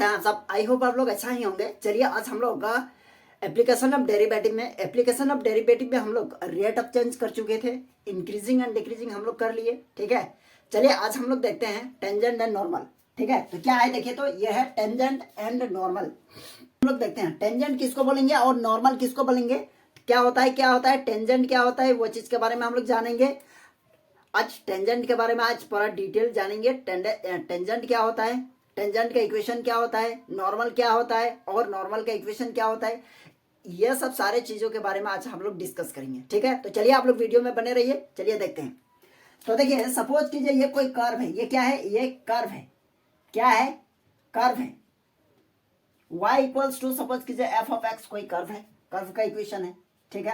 कैसे हैं आप सब? आई होप आप लोग अच्छा ही होंगे। चलिए आज हम लोग एप्लीकेशन ऑफ डेरिवेटिव में हम लोग रेट ऑफ चेंज कर चुके थे, इंक्रीजिंग एंड डिक्रीजिंग हम लोग कर लिए। ठीक है, चलिए आज हम लोग देखते हैं टेंजेंट एंड नॉर्मल। ठीक है, तो क्या है देखिए, तो ये है टेंजेंट एंड नॉर्मल। हम लोग देखते हैं टेंजेंट किसको बोलेंगे और नॉर्मल किसको बोलेंगे, क्या होता है टेंजेंट क्या होता है, वो चीज के बारे में हम लोग जानेंगे। आज टेंजेंट के बारे में आज पूरा डिटेल जानेंगे। टेंजेंट क्या होता है, टेंजेंट का इक्वेशन क्या होता है, नॉर्मल क्या होता है और नॉर्मल का इक्वेशन क्या होता है, ये सब सारे चीजों के बारे में आज हम लोग डिस्कस करेंगे। ठीक है, तो चलिए आप लोग वीडियो में बने रहिए। चलिए देखते हैं। तो देखिए सपोज कीजिए ये कोई कर्व है, ये क्या है, ये कर्व है। क्या है, कर्व है। y इक्वल्स टू सपोज कीजिए एफ ऑफ एक्स कोई कर्व है, कर्व का इक्वेशन है। ठीक है,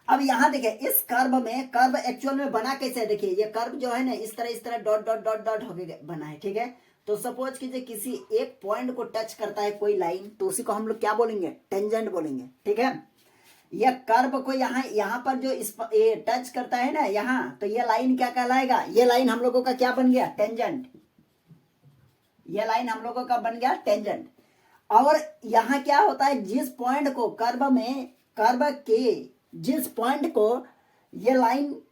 अब यहां देखिए इस कर्व में, कर्व एक्चुअल में बना कैसे है, देखिए ये कर्व जो है ना इस तरह डॉट डॉट डॉट डॉट होके बना है। ठीक है, तो सपोज कीजिए किसी एक पॉइंट को टच करता है कोई लाइन, तो उसी को हम लोग क्या बोलेंगे, टेंजेंट बोलेंगे। ठीक है, ये कर्व को यहाँ पर जो इस ये टच करता है ना यहाँ, तो ये लाइन क्या कहलाएगा, ये लाइन हम लोगों का क्या बन गया, टेंजेंट। ये लाइन हम लोगों का बन गया टेंजेंट। और यहाँ क्या होता है, जिस पॉइंट को कर्व में, कर्व के जिस पॉइंट को ये लाइन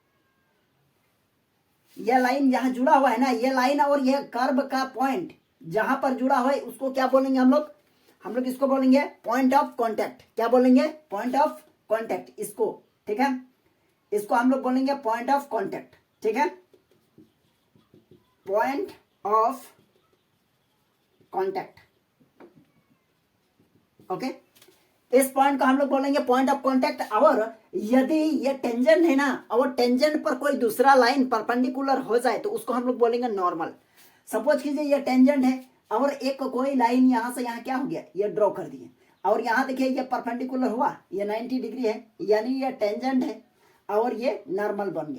यहां जुड़ा हुआ है ना, ये लाइन और ये कर्व का पॉइंट जहां पर जुड़ा हुआ है उसको क्या बोलेंगे हम लोग इसको बोलेंगे पॉइंट ऑफ कांटेक्ट। क्या बोलेंगे, पॉइंट ऑफ कांटेक्ट इसको। ठीक है, इसको हम लोग बोलेंगे पॉइंट ऑफ कांटेक्ट। ठीक है, पॉइंट ऑफ कांटेक्ट। ओके, इस पॉइंट को हम लोग बोलेंगे पॉइंट ऑफ कांटेक्ट। और यदि ये टेंजेंट है ना और टेंजेंट पर कोई दूसरा लाइन परपेंडिकुलर हो जाए तो उसको हम लोग बोलेंगे नॉर्मल। सपोज कीजिए ये टेंजेंट है और एक कोई लाइन यहां से यहां क्या हो गया, ये ड्रॉ कर दिए और यहां देखिए ये परपेंडिकुलर हुआ, ये 90 डिग्री है, यानी ये टेंजेंट है और ये नॉर्मल बन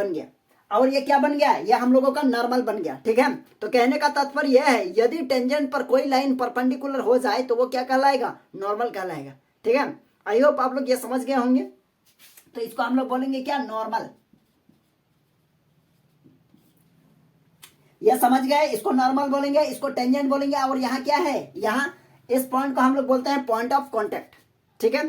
गया और ये क्या बन गया, ये हम लोगों का नॉर्मल बन गया। ठीक है, तो कहने का तात्पर्य यह है यदि टेंजेंट पर कोई लाइन परपेंडिकुलर हो जाए तो वो क्या कहलाएगा, नॉर्मल कहलाएगा। ठीक है, आई होप आप लोग ये समझ गए होंगे। तो इसको हम लोग बोलेंगे क्या, नॉर्मल। ये समझ गए, इसको नॉर्मल बोलेंगे, इसको टेंजेंट बोलेंगे। और यहाँ क्या है, यहाँ इस पॉइंट को हम लोग बोलते हैं पॉइंट ऑफ कांटेक्ट। ठीक है,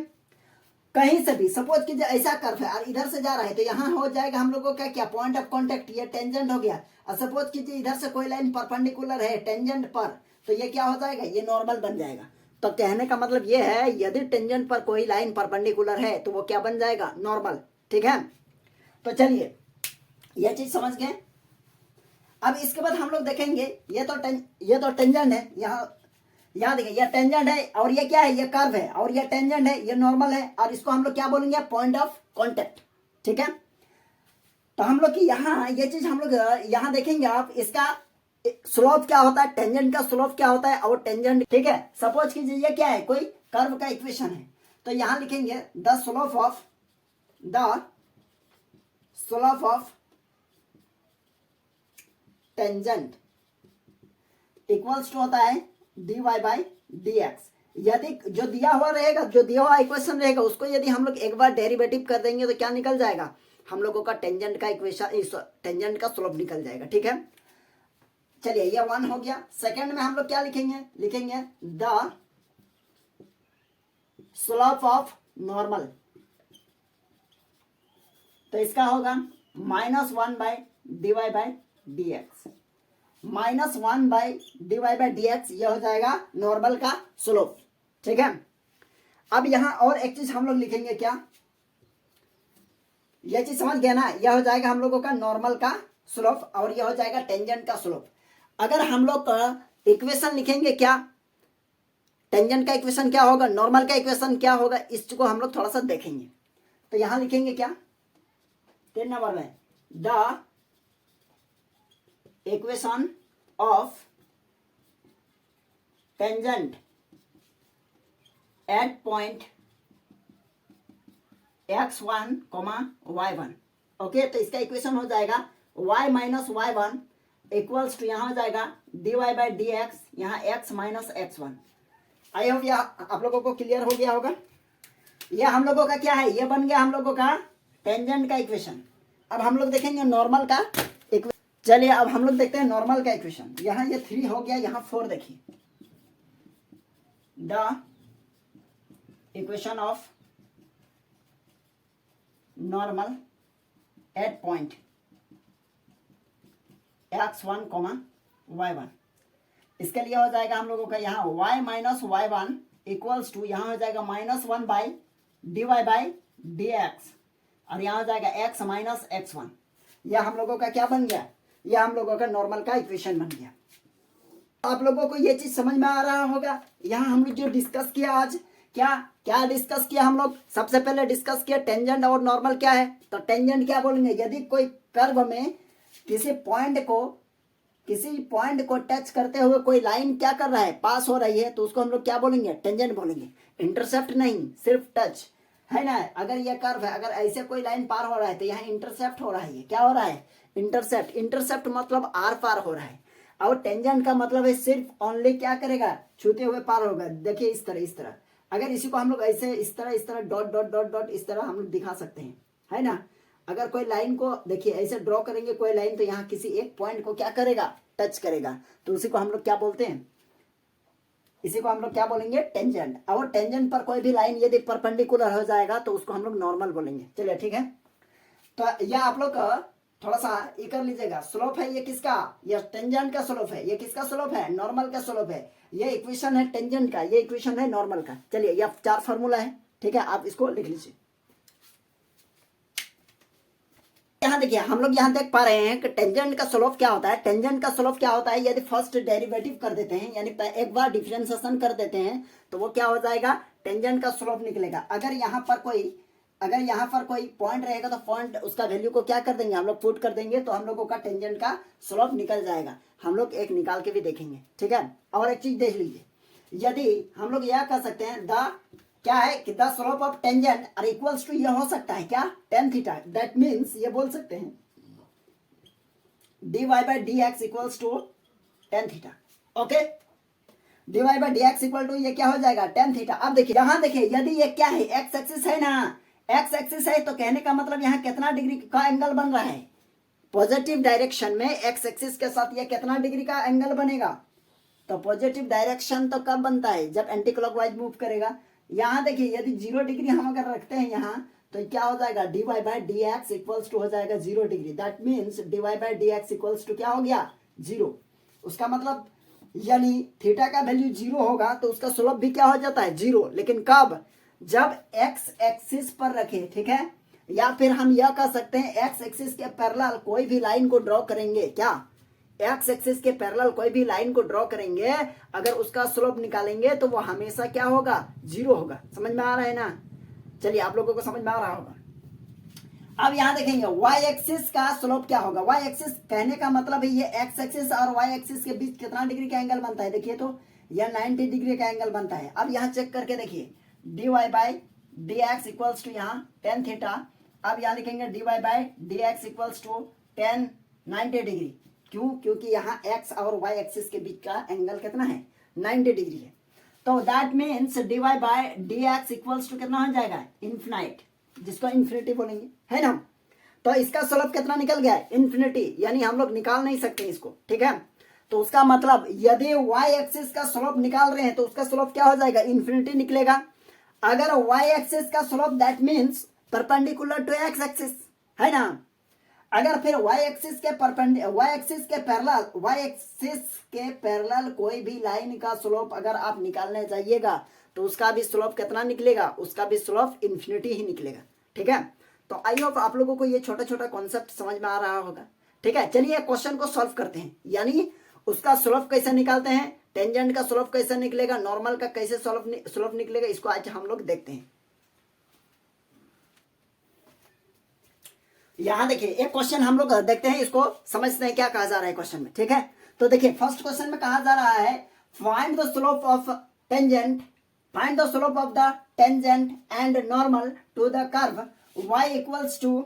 कहीं से भी सपोज कीजिए ऐसा कर्व है और इधर से जा रहा है तो यहाँ हो जाएगा हम लोगों का क्या, पॉइंट ऑफ कांटेक्ट, ये टेंजेंट हो गया। और सपोज कीजिए इधर से कोई लाइन परपेंडिकुलर है टेंजेंट पर, तो ये क्या हो जाएगा, ये नॉर्मल बन जाएगा। तो कहने का मतलब ये है यदि टेंजेंट पर कोई लाइन परपेंडिकुलर है तो वो क्या बन जाएगा, नॉर्मल। ठीक है, तो चलिए ये चीज समझ गए। अब इसके बाद हम लोग देखेंगे ये तो टेंजेंट है, यहाँ देखिए ये टेंजेंट है और ये क्या है, ये कर्व है और ये टेंजेंट है, ये नॉर्मल है और इसको हम लोग क्या बोलेंगे, पॉइंट ऑफ कांटेक्ट। ठीक है, तो हम लोग की यहाँ ये चीज हम लोग यहाँ देखेंगे आप, इसका स्लोप क्या होता है, टेंजेंट का स्लोप क्या होता है और टेंजेंट। ठीक है, सपोज कीजिए ये क्या है, कोई कर्व का इक्वेशन है, तो यहां लिखेंगे the slope of tangent equals to होता है dy बाई dx। यदि जो दिया हुआ इक्वेशन रहेगा उसको यदि हम लोग एक बार डेरिवेटिव कर देंगे तो क्या निकल जाएगा, हम लोगों का टेंजेंट का इक्वेशन, टेंजेंट का स्लोप निकल जाएगा। ठीक है, चलिए ये 1 हो गया। सेकंड में हम लोग क्या लिखेंगे द स्लोप ऑफ नॉर्मल, तो इसका होगा -1 by dy by dx। -1 by dy by dx ये हो जाएगा नॉर्मल का स्लोप। ठीक है, अब यहां और एक चीज हम लोग लिखेंगे, क्या, ये चीज समझ गया ना, यह हो जाएगा हम लोगों का नॉर्मल का स्लोप और यह हो जाएगा टेंजेंट का स्लोप। अगर हम लोग इक्वेशन लिखेंगे, क्या टेंजेंट का इक्वेशन क्या होगा, नॉर्मल का इक्वेशन क्या होगा, इसको हम लोग थोड़ा सा देखेंगे। तो यहां लिखेंगे क्या, 3 नंबर में the equation of tangent at point x1, y1। Okay, तो इसका इक्वेशन हो जाएगा y minus y1 equals to यहाँ हो जाएगा dy बाई dx, यहाँ x minus x1। I hope यह आप लोगों को क्लियर हो गया होगा। यह हम लोगों का क्या है, यह बन गया हम लोगों का टेंजेंट का इक्वेशन। अब हम लोग देखेंगे नॉर्मल का इक्वेशन। चलिए अब हम लोग देखते हैं नॉर्मल का इक्वेशन। यहाँ ये 3 हो गया, यहाँ 4 देखिए, the equation of normal at point x1, y1। इसके लिए हो जाएगा हम लोगों का यहाँ y minus y1 equals to यहाँ हो जाएगा -1 बाई dy बाई dx और यहाँ हो जाएगा x माइनस x1। यह हम लोगों का क्या बन गया, यह हम लोगों का नॉर्मल का इक्वेशन बन गया। आप लोगों को ये चीज समझ में आ रहा होगा। यहाँ हम लोग जो डिस्कस किया आज, क्या क्या डिस्कस किया हम लोग, सबसे पहले डिस्कस किया टेंजेंट और नॉर्मल क्या है। तो टेंजेंट क्या बोलेंगे, यदि कोई कर्व में किसी पॉइंट को टच करते हुए कोई लाइन क्या कर रहा है, पास हो रही है, तो उसको हम लोग क्या बोलेंगे, टेंजेंट बोलेंगे। इंटरसेप्ट नहीं, सिर्फ टच है ना। अगर ये कर्व है, अगर ऐसे कोई लाइन पार हो रहा है तो यहाँ इंटरसेप्ट हो रहा है। क्या हो रहा है, इंटरसेप्ट। इंटरसेप्ट मतलब आर पार हो रहा है। और टेंजेंट का मतलब है सिर्फ ओनली क्या करेगा, छूते हुए पार होगा। देखिए इस तरह अगर इसी को हम लोग ऐसे इस तरह डॉट डॉट डॉट डॉट इस तरह हम लोग दिखा सकते हैं, है ना। अगर कोई लाइन को देखिए ऐसे ड्रॉ करेंगे कोई लाइन, तो यहाँ किसी एक पॉइंट को क्या करेगा, टच करेगा, तो उसी को हम लोग क्या बोलते हैं, इसी को हम लोग क्या बोलेंगे, टेंजेंट। और टेंजेंट पर कोई भी लाइन यदि परपेंडिकुलर हो जाएगा तो उसको हम लोग नॉर्मल बोलेंगे। चलिए ठीक है। तो यह आप लोग थोड़ा सा ये कर लीजिएगा। स्लोप है ये किसका, ये टेंजेंट का स्लोप है। ये किसका स्लोप है, नॉर्मल का स्लोप है। ये इक्वेशन है टेंजेंट का, ये इक्वेशन है नॉर्मल का। चलिए यह 4 फॉर्मूला है, ठीक है, आप इसको लिख लीजिए। यहाँ देखिए हम लोग यहाँ देख पा रहे हैं कि टेंजेंट का स्लोप क्या होता है। टेंजेंट का स्लोप क्या होता है, यदि फर्स्ट डेरिवेटिव कर देते हैं, यानी एक बार डिफरेंशिएशन कर देते हैं, तो वो क्या हो जाएगा, टेंजेंट का स्लोप निकलेगा। अगर यहाँ पर कोई पॉइंट रहेगा तो पॉइंट उसका वैल्यू को क्या कर देंगे, हम लोग पुट कर देंगे, तो हम लोगों का टेंजेंट का स्लोप निकल जाएगा। हम लोग एक निकाल के भी देखेंगे, ठीक है। और एक चीज देख लीजिए, यदि हम लोग यह कर सकते हैं द क्या है कि द स्लोप ऑफ टेंजेंट और इक्वल्स टू ये हो सकता है क्या, tan थीटा। दैट मीन्स ये बोल सकते हैं dy by dx equals to tan theta. Okay, dy by dx equal to ये क्या हो जाएगा, tan थीटा। अब देखिए यहाँ देखिए, यदि ये क्या है, एक्स एक्सिस है ना, एक्स एक्सिस है, तो कहने का मतलब यहाँ कितना डिग्री का एंगल बन रहा है, पॉजिटिव डायरेक्शन में एक्स एक्सिस के साथ ये कितना डिग्री का एंगल बनेगा। तो पॉजिटिव डायरेक्शन तो कब बनता है, जब एंटी क्लॉकवाइज मूव करेगा। यहाँ देखिए यदि 0 डिग्री हम अगर रखते हैं यहाँ, तो क्या हो जाएगा, dy by dx equals to हो जाएगा 0 degree. That means dy by dx equals to क्या हो गया, 0। उसका मतलब यानी थीटा का वैल्यू 0 होगा तो उसका स्लोप भी क्या हो जाता है, 0। लेकिन कब, जब x एक्सिस पर रखे, ठीक है। या फिर हम यह कह सकते हैं x एक्सिस के पैरेलल कोई भी लाइन को ड्रॉ करेंगे, क्या, एक्स एक्सिस के पैरेलल कोई भी लाइन को ड्रॉ करेंगे, अगर उसका स्लोप निकालेंगे तो वो हमेशा क्या होगा, 0 होगा। समझ में आ रहा है ना। चलिए आप लोगों को समझ में आ रहा होगा। अब यहाँ देखेंगे y एक्सिस का स्लोप क्या होगा। y एक्सिस कहने का मतलब है ये x एक्सिस और y एक्सिस के बीच कितना डिग्री का एंगल बनता है, देखिए तो यह 90 डिग्री का एंगल बनता है। अब यहाँ चेक करके देखिए dy by dx equals to यहाँ tan थीटा। अब यहाँ लिखेंगे dy by dx equals to tan 90 degree. क्यों, क्योंकि यहाँ x और y एक्सिस के बीच का एंगल कितना है, 90 डिग्री है। तो that means dy by dx equals to कितना हो जाएगा, इन्फिनाइट, जिसको इन्फिनिटी बोलेंगे, है ना। तो इसका स्लोप कितना निकल गया है, इन्फिनिटी, यानी हम लोग निकाल नहीं सकते इसको, ठीक है। तो उसका मतलब यदि y एक्सिस का स्लोप निकाल रहे हैं तो उसका स्लोप क्या हो जाएगा, इन्फिनिटी निकलेगा। अगर y एक्सिस का slope that means perpendicular to x axis, है ना। अगर फिर y एक्सिस के पैरेलल कोई भी लाइन का स्लोप अगर आप निकालने जाइएगा तो उसका भी स्लोप कितना निकलेगा, उसका भी स्लोप इन्फिनिटी ही निकलेगा, ठीक है। तो आई होप आप लोगों को ये छोटा छोटा कॉन्सेप्ट समझ में आ रहा होगा, ठीक है। चलिए क्वेश्चन को सॉल्व करते हैं, यानी उसका स्लोप कैसे निकालते हैं, टेंजेंट का स्लोप कैसे निकलेगा, नॉर्मल का कैसे स्लोप निकलेगा, इसको आज हम लोग देखते हैं। यहां देखिए एक क्वेश्चन हम लोग देखते हैं, इसको समझते हैं क्या कहा जा रहा है क्वेश्चन में, ठीक है। तो देखिए फर्स्ट क्वेश्चन में कहा जा रहा है find the slope of tangent, find the slope of the tangent and normal to the curve y equals to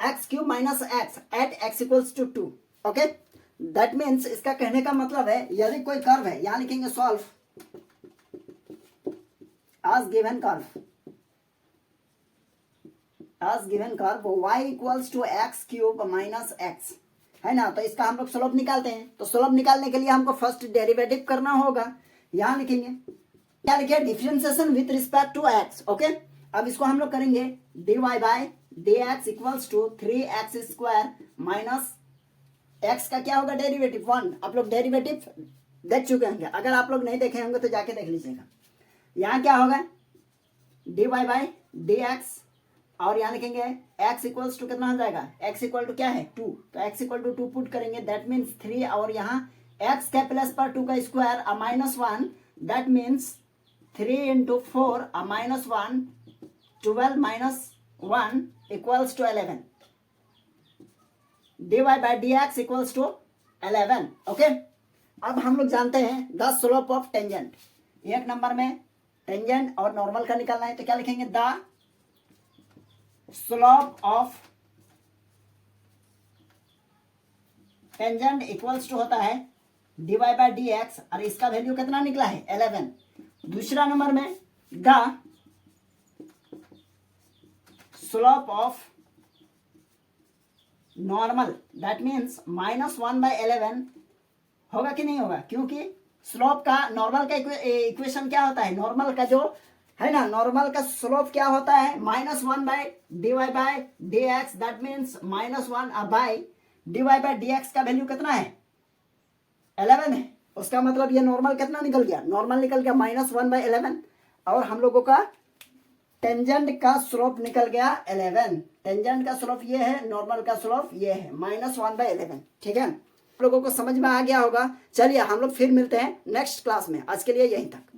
x cube minus x at x equals to 2। Okay, that means इसका कहने का मतलब है यदि कोई कर्व है, यहां लिखेंगे solve as given curve y equals to x cube minus x, है ना। तो इसका हम लोग स्लोप निकालते हैं। तो स्लोप निकालने के लिए हमको फर्स्ट डेरिवेटिव करना होगा। यहां लिखेंगे क्या लिखे, differentiation with respect to x. ओके, अब इसको हम लोग करेंगे dy by dx equals to 3x square minus x का क्या होगा डेरिवेटिव 1। आप लोग डेरिवेटिव देख चुके होंगे, अगर आप लोग नहीं देखे होंगे तो जाके देख लीजिएगा। यहाँ क्या होगा dy बाय dx और यहाँ लिखेंगे x इक्वल्स टू कितना हो जाएगा, x इक्वल टू क्या है 2, तो x इक्वल टू 2 पुट करेंगे, दैट मीन्स 3 और यहाँ x के प्लस पर 2 का square minus 1, that means 3 into 4 minus 1, 12 minus 1 equals to 11, dy by dx equals to 11। Okay, अब हम लोग जानते हैं द स्लोप ऑफ टेंजेंट। एक नंबर में टेंजेंट और नॉर्मल का निकालना है, तो क्या लिखेंगे, the slope of tangent equals to होता है dy बाय dx और इसका वैल्यू कितना निकला है 11। दूसरा नंबर में the slope of normal, that means minus 1 by 11 होगा कि नहीं होगा, क्योंकि स्लोप का नॉर्मल का इक्वेशन क्या होता है, नॉर्मल का जो है ना, नॉर्मल का स्लोप क्या होता है minus 1 by dy by dx, that means minus 1 by dy by dx का वैल्यू कितना है 11 है। उसका मतलब ये नॉर्मल कितना निकल गया, नॉर्मल निकल गया माइनस 1 बाय 11 और हम लोगों का टेंजेंट का स्लोप निकल गया 11। टेंजेंट का स्लोप ये है, नॉर्मल का स्लोप ये है माइनस 1 बाय 11। ठीक है, आप लोगों को समझ में आ गया होगा। चलिए हम लोग फिर मिलते हैं नेक्स्ट क्लास में, आज के लिए यहीं तक।